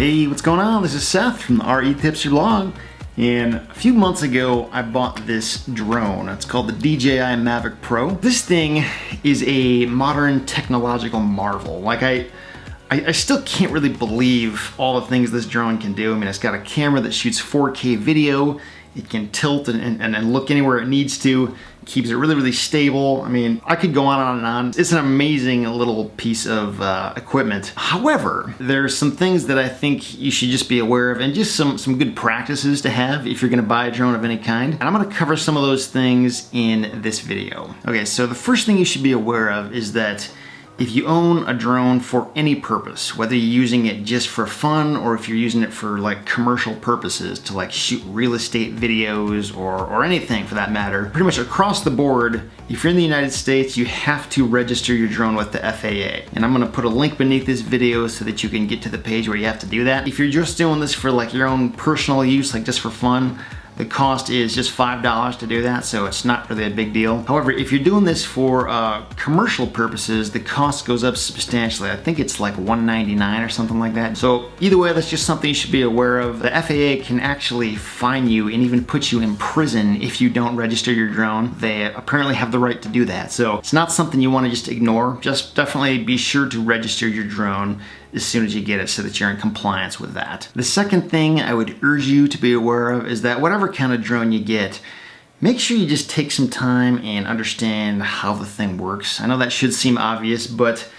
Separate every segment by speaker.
Speaker 1: Hey, what's going on? This is Seth from the REtipster blog. And a few months ago, I bought this drone. It's called the DJI Mavic Pro. This thing is a modern technological marvel. Like I still can't really believe all the things this drone can do. I mean, it's got a camera that shoots 4K video. It can tilt and look anywhere it needs to. Keeps it really, really stable. I mean, I could go on and on. It's an amazing little piece of equipment. However, there's some things that I think you should just be aware of and just some good practices to have if you're gonna buy a drone of any kind. And I'm gonna cover some of those things in this video. Okay, so the first thing you should be aware of is that if you own a drone for any purpose, whether you're using it just for fun or if you're using it for like commercial purposes to like shoot real estate videos or anything for that matter, pretty much across the board, if you're in the United States, you have to register your drone with the FAA. And I'm gonna put a link beneath this video so that you can get to the page where you have to do that. If you're just doing this for like your own personal use, like just for fun, the cost is just $5 to do that, so it's not really a big deal. However, if you're doing this for commercial purposes, the cost goes up substantially. I think it's like $199 or something like that. So either way, that's just something you should be aware of. The FAA can actually fine you and even put you in prison if you don't register your drone. They apparently have the right to do that. So it's not something you want to just ignore. Just definitely be sure to register your drone as soon as you get it so that you're in compliance with that. The second thing I would urge you to be aware of is that whatever kind of drone you get, make sure you just take some time and understand how the thing works. I know that should seem obvious, but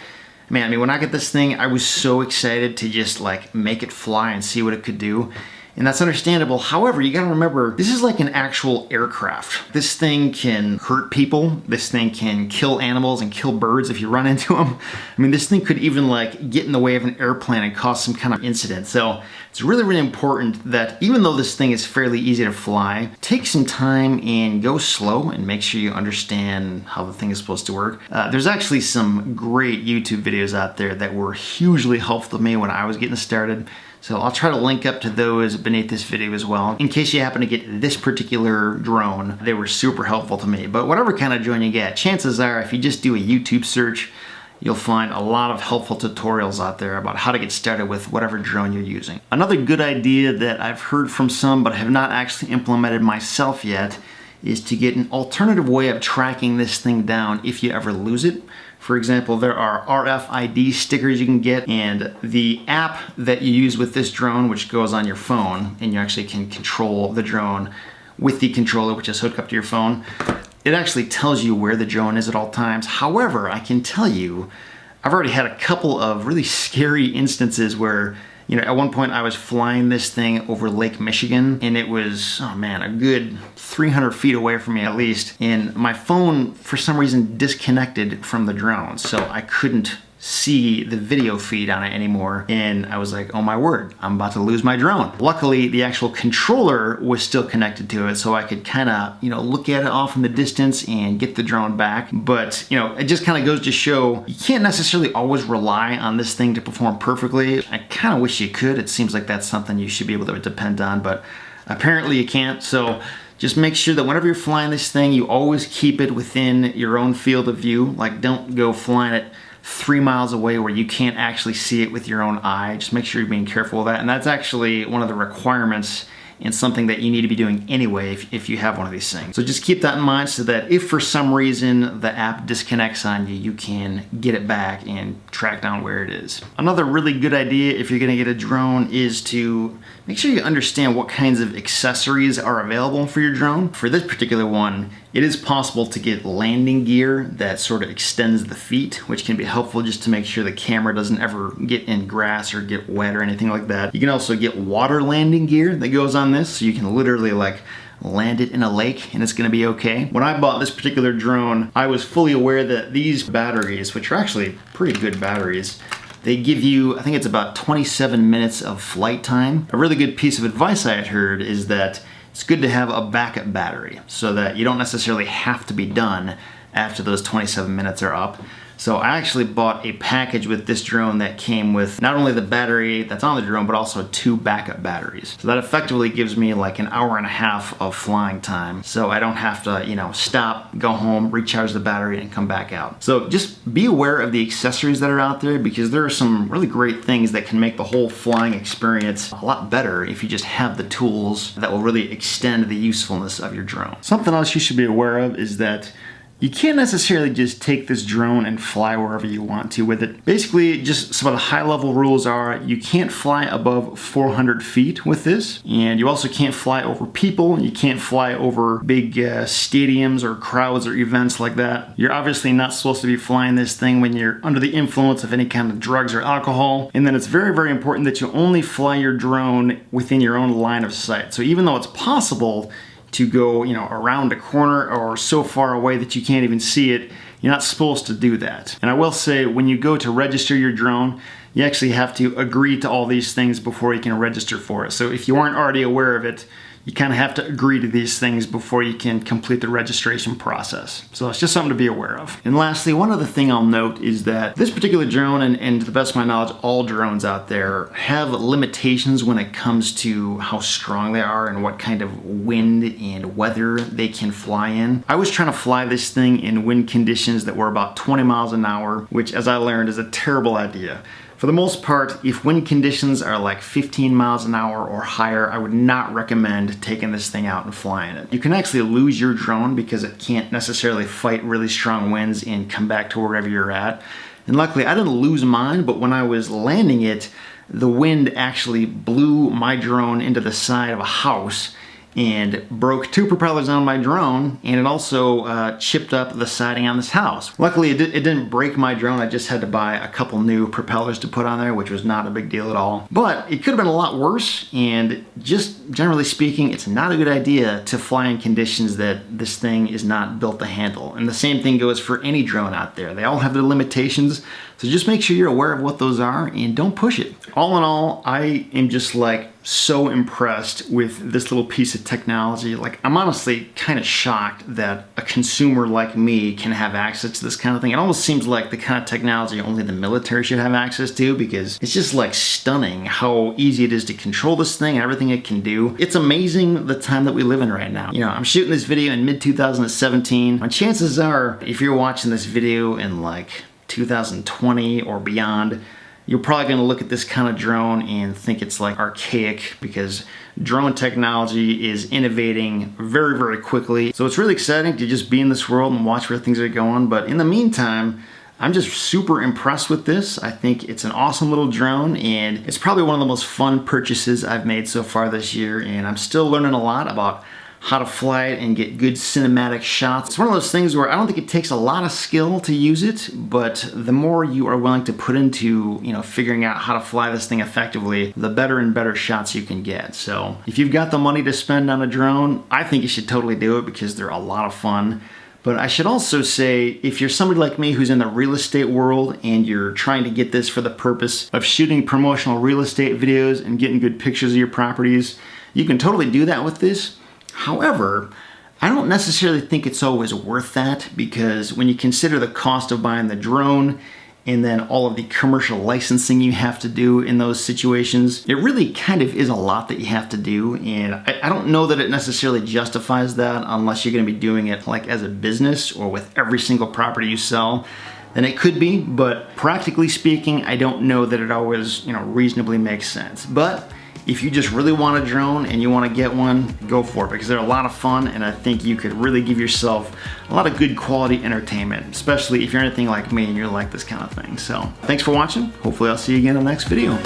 Speaker 1: man, I mean, when I got this thing, I was so excited to just like make it fly and see what it could do. And that's understandable. However, you gotta remember, this is like an actual aircraft. This thing can hurt people. This thing can kill animals and kill birds if you run into them. I mean, this thing could even like get in the way of an airplane and cause some kind of incident. So it's really, really important that even though this thing is fairly easy to fly, take some time and go slow and make sure you understand how the thing is supposed to work. There's actually some great YouTube videos out there that were hugely helpful to me when I was getting started. So I'll try to link up to those beneath this video as well. In case you happen to get this particular drone, they were super helpful to me. But whatever kind of drone you get, chances are if you just do a YouTube search, you'll find a lot of helpful tutorials out there about how to get started with whatever drone you're using. Another good idea that I've heard from some but have not actually implemented myself yet is to get an alternative way of tracking this thing down if you ever lose it. For example, there are RFID stickers you can get, and the app that you use with this drone, which goes on your phone, and you actually can control the drone with the controller, which is hooked up to your phone, it actually tells you where the drone is at all times. However, I can tell you, I've already had a couple of really scary instances where, you know, at one point I was flying this thing over Lake Michigan, and it was, oh man, a good 300 feet away from me at least. And my phone, for some reason, disconnected from the drone. So I couldn't see the video feed on it anymore. And I was like, oh my word, I'm about to lose my drone. Luckily, the actual controller was still connected to it, so I could kind of, you know, look at it off in the distance and get the drone back. But, you know, it just kind of goes to show you can't necessarily always rely on this thing to perform perfectly. I kind of wish you could. It seems like that's something you should be able to depend on, but apparently you can't. So just make sure that whenever you're flying this thing, you always keep it within your own field of view. Like, don't go flying it 3 miles away where you can't actually see it with your own eye. Just make sure you're being careful of that. And that's actually one of the requirements and something that you need to be doing anyway if you have one of these things. So just keep that in mind so that if for some reason the app disconnects on you, you can get it back and track down where it is. Another really good idea if you're gonna get a drone is to make sure you understand what kinds of accessories are available for your drone. For this particular one, it is possible to get landing gear that sort of extends the feet, which can be helpful just to make sure the camera doesn't ever get in grass or get wet or anything like that. You can also get water landing gear that goes on this, so you can literally like land it in a lake and it's gonna be okay. When I bought this particular drone, I was fully aware that these batteries, which are actually pretty good batteries, they give you, I think it's about 27 minutes of flight time. A really good piece of advice I had heard is that it's good to have a backup battery so that you don't necessarily have to be done after those 27 minutes are up. So I actually bought a package with this drone that came with not only the battery that's on the drone, but also 2 backup batteries. So that effectively gives me like an hour and a half of flying time. So I don't have to, you know, stop, go home, recharge the battery, and come back out. So just be aware of the accessories that are out there, because there are some really great things that can make the whole flying experience a lot better if you just have the tools that will really extend the usefulness of your drone. Something else you should be aware of is that you can't necessarily just take this drone and fly wherever you want to with it. Basically, just some of the high-level rules are you can't fly above 400 feet with this, and you also can't fly over people. You can't fly over big stadiums or crowds or events like that. You're obviously not supposed to be flying this thing when you're under the influence of any kind of drugs or alcohol. And then it's very, very important that you only fly your drone within your own line of sight. So even though it's possible to go, you know, around a corner or so far away that you can't even see it, you're not supposed to do that. And I will say, when you go to register your drone, you actually have to agree to all these things before you can register for it. So if you aren't already aware of it, you kind of have to agree to these things before you can complete the registration process. So it's just something to be aware of. And lastly, one other thing I'll note is that this particular drone, and to the best of my knowledge, all drones out there have limitations when it comes to how strong they are and what kind of wind and weather they can fly in. I was trying to fly this thing in wind conditions that were about 20 miles an hour, which, as I learned, is a terrible idea. For the most part, if wind conditions are like 15 miles an hour or higher, I would not recommend taking this thing out and flying it. You can actually lose your drone because it can't necessarily fight really strong winds and come back to wherever you're at. And luckily, I didn't lose mine, but when I was landing it, the wind actually blew my drone into the side of a house and broke 2 propellers on my drone, and it also chipped up the siding on this house. Luckily, it didn't break my drone. I just had to buy a couple new propellers to put on there, which was not a big deal at all. But it could have been a lot worse, and just generally speaking, it's not a good idea to fly in conditions that this thing is not built to handle. And the same thing goes for any drone out there. They all have their limitations, so just make sure you're aware of what those are and don't push it. All in all, I am just like so impressed with this little piece of technology. Like, I'm honestly kind of shocked that a consumer like me can have access to this kind of thing. It almost seems like the kind of technology only the military should have access to, because it's just like stunning how easy it is to control this thing and everything it can do. It's amazing the time that we live in right now. You know, I'm shooting this video in mid-2017. My chances are, if you're watching this video in like 2020 or beyond, you're probably going to look at this kind of drone and think it's like archaic, because drone technology is innovating very, very quickly. So it's really exciting to just be in this world and watch where things are going. But in the meantime, I'm just super impressed with this. I think it's an awesome little drone, and it's probably one of the most fun purchases I've made so far this year. And I'm still learning a lot about how to fly it and get good cinematic shots. It's one of those things where I don't think it takes a lot of skill to use it, but the more you are willing to put into, you know, figuring out how to fly this thing effectively, the better and better shots you can get. So if you've got the money to spend on a drone, I think you should totally do it, because they're a lot of fun. But I should also say, if you're somebody like me who's in the real estate world and you're trying to get this for the purpose of shooting promotional real estate videos and getting good pictures of your properties, you can totally do that with this. However, I don't necessarily think it's always worth that, because when you consider the cost of buying the drone and then all of the commercial licensing you have to do in those situations, it really kind of is a lot that you have to do. And I don't know that it necessarily justifies that unless you're going to be doing it like as a business or with every single property you sell. Then it could be, but practically speaking, I don't know that it always, you know, reasonably makes sense. But if you just really want a drone and you want to get one, go for it, because they're a lot of fun, and I think you could really give yourself a lot of good quality entertainment, especially if you're anything like me and you like this kind of thing. So thanks for watching. Hopefully I'll see you again in the next video.